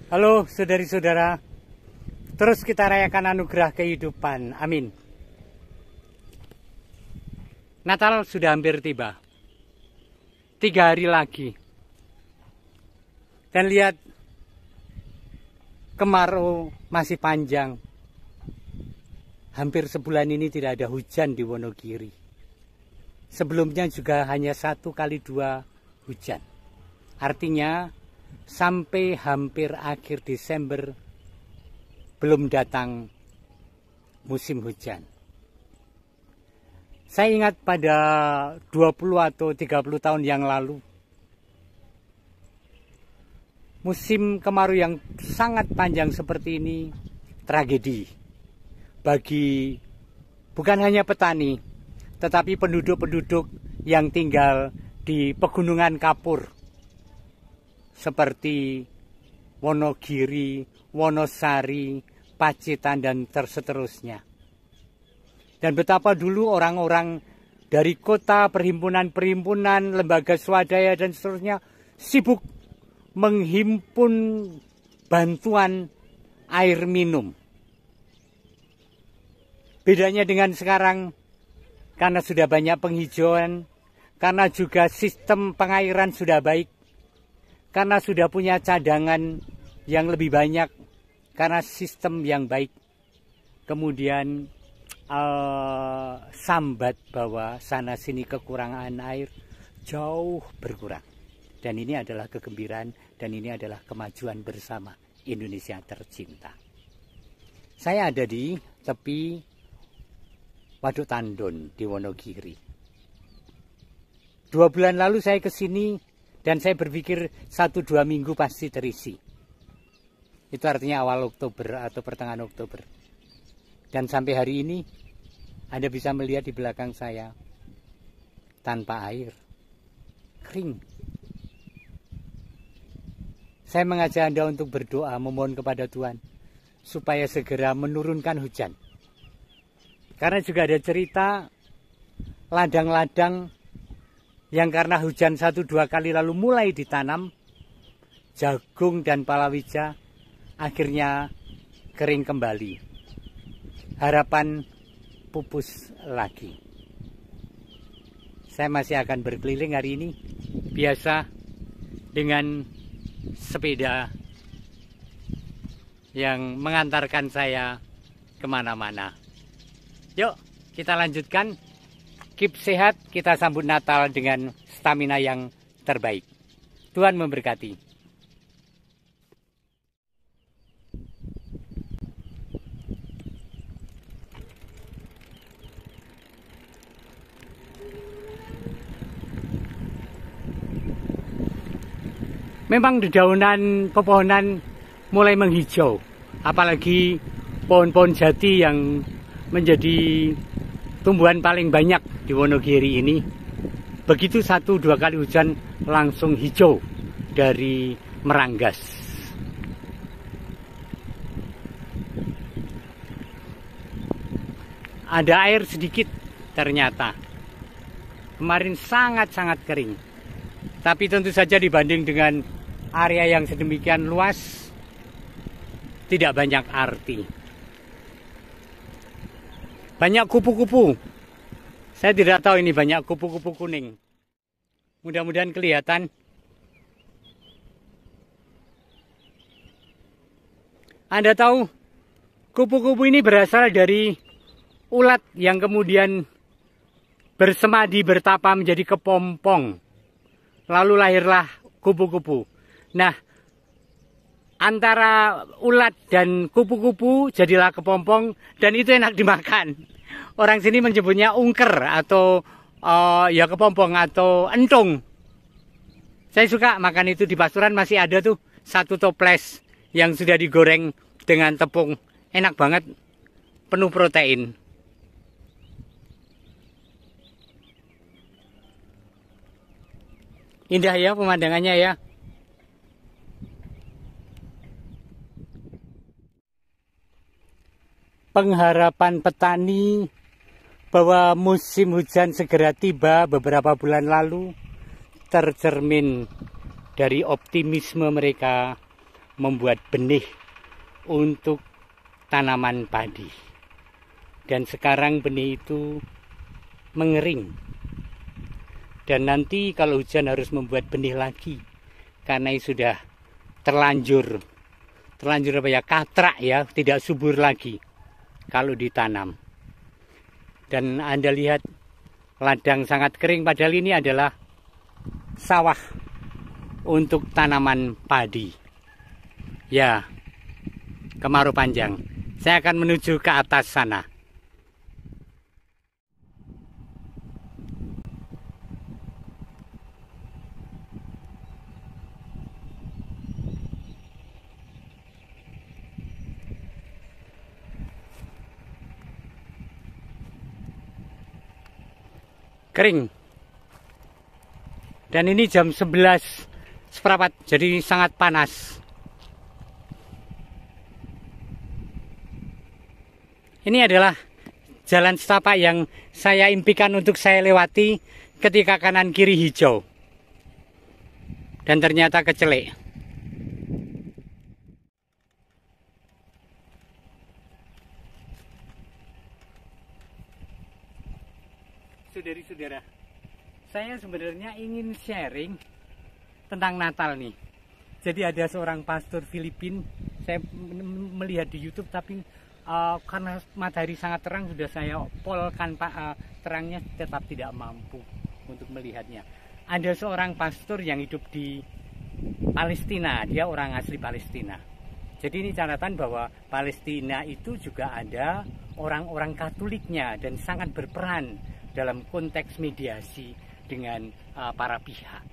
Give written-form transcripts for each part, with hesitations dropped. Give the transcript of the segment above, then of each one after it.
Halo saudari-saudara, terus kita rayakan anugerah kehidupan, amin. Natal sudah hampir tiba, 3 hari lagi. Dan lihat, kemarau masih panjang. Hampir sebulan ini tidak ada hujan di Wonogiri. Sebelumnya juga hanya 1 kali 2 hujan. Artinya sampai hampir akhir Desember belum datang musim hujan. Saya ingat pada 20 atau 30 tahun yang lalu, musim kemarau yang sangat panjang seperti ini tragedi bagi bukan hanya petani, tetapi penduduk-penduduk yang tinggal di pegunungan kapur seperti Wonogiri, Wonosari, Pacitan, dan seterusnya. Dan betapa dulu orang-orang dari kota, perhimpunan-perhimpunan, lembaga swadaya, dan seterusnya sibuk menghimpun bantuan air minum. Bedanya dengan sekarang, karena sudah banyak penghijauan, karena juga sistem pengairan sudah baik, karena sudah punya cadangan yang lebih banyak, karena sistem yang baik, kemudian sambat bahwa sana-sini kekurangan air jauh berkurang. Dan ini adalah kegembiraan dan ini adalah kemajuan bersama Indonesia tercinta. Saya ada di tepi Waduk Tandon di Wonogiri. 2 bulan lalu saya ke sini dan saya berpikir 1-2 minggu pasti terisi. Itu artinya awal Oktober atau pertengahan Oktober. Dan sampai hari ini Anda bisa melihat di belakang saya tanpa air, kering. Saya mengajak Anda untuk berdoa, memohon kepada Tuhan supaya segera menurunkan hujan. Karena juga ada cerita ladang-ladang yang karena hujan 1-2 kali lalu mulai ditanam, jagung dan palawija akhirnya kering kembali. Harapan pupus lagi. Saya masih akan berkeliling hari ini, biasa dengan sepeda yang mengantarkan saya kemana-mana. Yuk, kita lanjutkan. Keep sehat, kita sambut Natal dengan stamina yang terbaik. Tuhan memberkati. Memang dedaunan pepohonan mulai menghijau, apalagi pohon-pohon jati yang menjadi tumbuhan paling banyak di Wonogiri ini. Begitu 1-2 kali hujan langsung hijau dari meranggas. Ada air sedikit ternyata. Kemarin sangat-sangat kering. Tapi tentu saja dibanding dengan area yang sedemikian luas, tidak banyak arti. Banyak kupu-kupu. Saya tidak tahu ini banyak kupu-kupu kuning. Mudah-mudahan kelihatan. Anda tahu, kupu-kupu ini berasal dari ulat yang kemudian bersemadi bertapa menjadi kepompong. Lalu lahirlah kupu-kupu. Nah, antara ulat dan kupu-kupu jadilah kepompong dan itu enak dimakan. Orang sini menyebutnya ungker atau ya kepompong atau entung. Saya suka makan itu. Di Pasuruan masih ada tuh 1 toples yang sudah digoreng dengan tepung. Enak banget, penuh protein. Indah ya pemandangannya ya. Pengharapan petani bahwa musim hujan segera tiba beberapa bulan lalu tercermin dari optimisme mereka membuat benih untuk tanaman padi. Dan sekarang benih itu mengering. Dan nanti kalau hujan harus membuat benih lagi. Karena sudah terlanjur apa ya, katrak ya, tidak subur lagi kalau ditanam. Dan Anda lihat ladang sangat kering, padahal ini adalah sawah untuk tanaman padi. Ya, kemarau panjang. Saya akan menuju ke atas sana. Kering. Dan ini jam 11 seperempat, jadi sangat panas. Ini adalah jalan setapak yang saya impikan untuk saya lewati ketika kanan kiri hijau. Dan ternyata kecelek. Saudari-saudara, saya sebenarnya ingin sharing tentang Natal nih. Jadi ada seorang pastor Filipina, saya melihat di YouTube, tapi karena matahari sangat terang sudah saya polkan terangnya tetap tidak mampu untuk melihatnya. Ada seorang pastor yang hidup di Palestina, dia orang asli Palestina. Jadi ini catatan bahwa Palestina itu juga ada orang-orang Katoliknya dan sangat berperan dalam konteks mediasi dengan para pihak.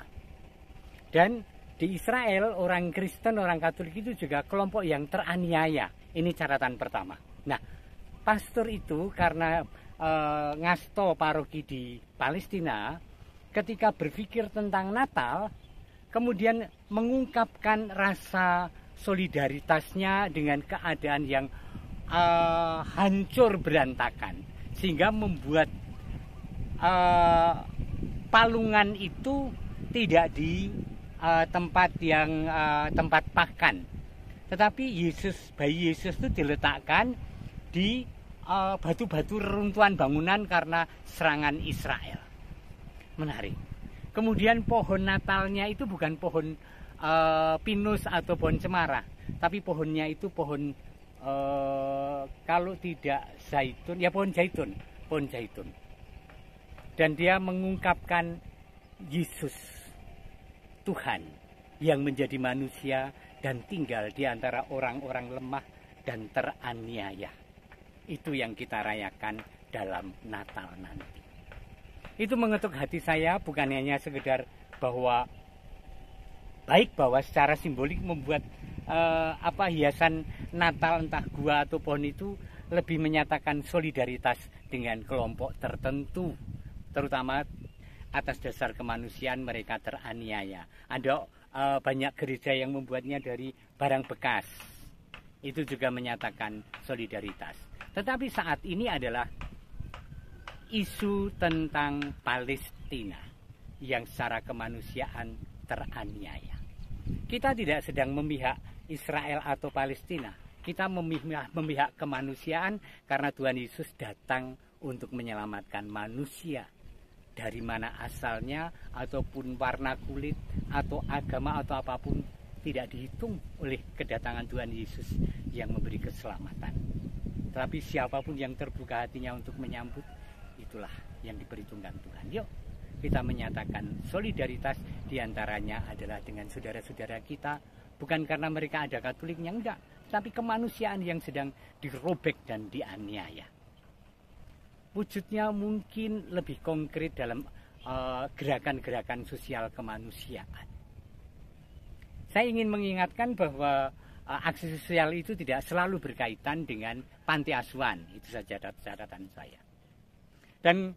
Dan di Israel orang Kristen, orang Katolik itu juga kelompok yang teraniaya. Ini catatan pertama. Nah, pastor itu karena ngasto paroki di Palestina, ketika berpikir tentang Natal, kemudian mengungkapkan rasa solidaritasnya dengan keadaan yang hancur berantakan, sehingga membuat palungan itu tidak di tempat yang tempat pakan, tetapi bayi Yesus itu diletakkan di batu-batu reruntuhan bangunan karena serangan Israel. Menarik. Kemudian pohon Natalnya itu bukan pohon pinus atau pohon cemara, tapi pohonnya itu pohon kalau tidak zaitun, ya pohon zaitun. Dan dia mengungkapkan Yesus, Tuhan yang menjadi manusia dan tinggal di antara orang-orang lemah dan teraniaya. Itu yang kita rayakan dalam Natal nanti. Itu mengetuk hati saya, bukan hanya sekedar bahwa secara simbolik membuat hiasan Natal entah gua atau pohon itu lebih menyatakan solidaritas dengan kelompok tertentu, terutama atas dasar kemanusiaan mereka teraniaya. Ada banyak gereja yang membuatnya dari barang bekas. Itu juga menyatakan solidaritas. Tetapi saat ini adalah isu tentang Palestina yang secara kemanusiaan teraniaya. Kita tidak sedang memihak Israel atau Palestina. Kita memihak kemanusiaan karena Tuhan Yesus datang untuk menyelamatkan manusia. Dari mana asalnya, ataupun warna kulit, atau agama, atau apapun, tidak dihitung oleh kedatangan Tuhan Yesus yang memberi keselamatan. Tetapi siapapun yang terbuka hatinya untuk menyambut, itulah yang diperhitungkan Tuhan. Yuk, kita menyatakan solidaritas, diantaranya adalah dengan saudara-saudara kita, bukan karena mereka ada Katoliknya, enggak, tapi kemanusiaan yang sedang dirobek dan dianiaya. Wujudnya mungkin lebih konkret dalam gerakan-gerakan sosial kemanusiaan. Saya ingin mengingatkan bahwa aksi sosial itu tidak selalu berkaitan dengan panti asuhan. Itu saja catatan saya. Dan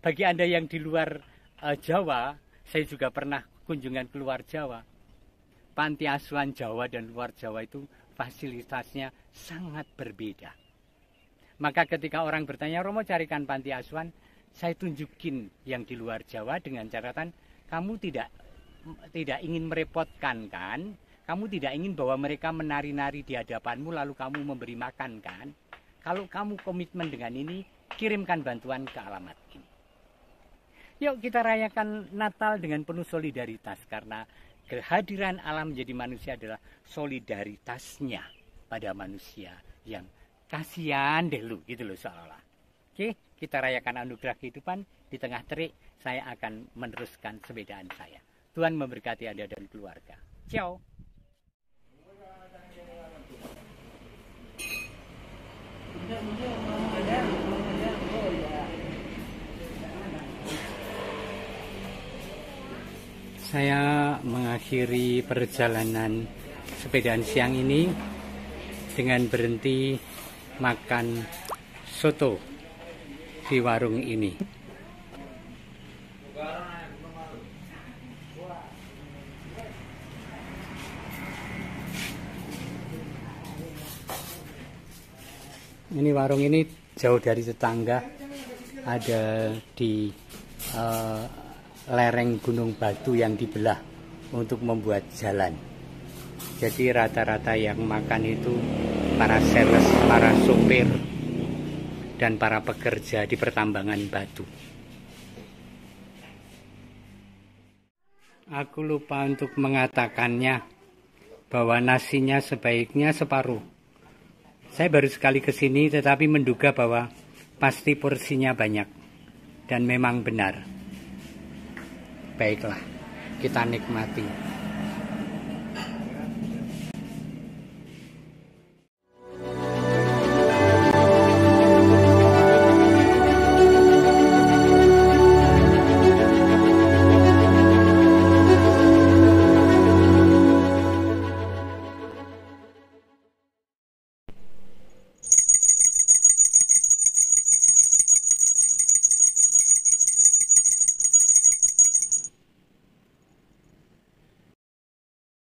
bagi Anda yang di luar Jawa, saya juga pernah kunjungan keluar Jawa. Panti asuhan Jawa dan luar Jawa itu fasilitasnya sangat berbeda. Maka ketika orang bertanya, Romo carikan panti asuhan, saya tunjukin yang di luar Jawa dengan catatan, kamu tidak ingin merepotkan kan? Kamu tidak ingin bahwa mereka menari-nari di hadapanmu lalu kamu memberi makan, kan? Kalau kamu komitmen dengan ini, kirimkan bantuan ke alamat ini. Yuk kita rayakan Natal dengan penuh solidaritas, karena kehadiran alam menjadi manusia adalah solidaritasnya pada manusia yang kasihan deh lu, gitu loh seolah-olah. Oke, kita rayakan anugerah kehidupan. Di tengah terik saya akan meneruskan sepedaan saya. Tuhan memberkati Anda dan keluarga. Ciao. Saya mengakhiri perjalanan sepedaan siang ini dengan berhenti makan soto di warung ini. Ini warung ini jauh dari tetangga, ada di lereng Gunung Batu yang dibelah untuk membuat jalan. Jadi rata-rata yang makan itu para sales, para sopir, dan para pekerja di pertambangan batu. Aku lupa untuk mengatakannya bahwa nasinya sebaiknya separuh. Saya baru sekali ke sini tetapi menduga bahwa pasti porsinya banyak dan memang benar. Baiklah, kita nikmati.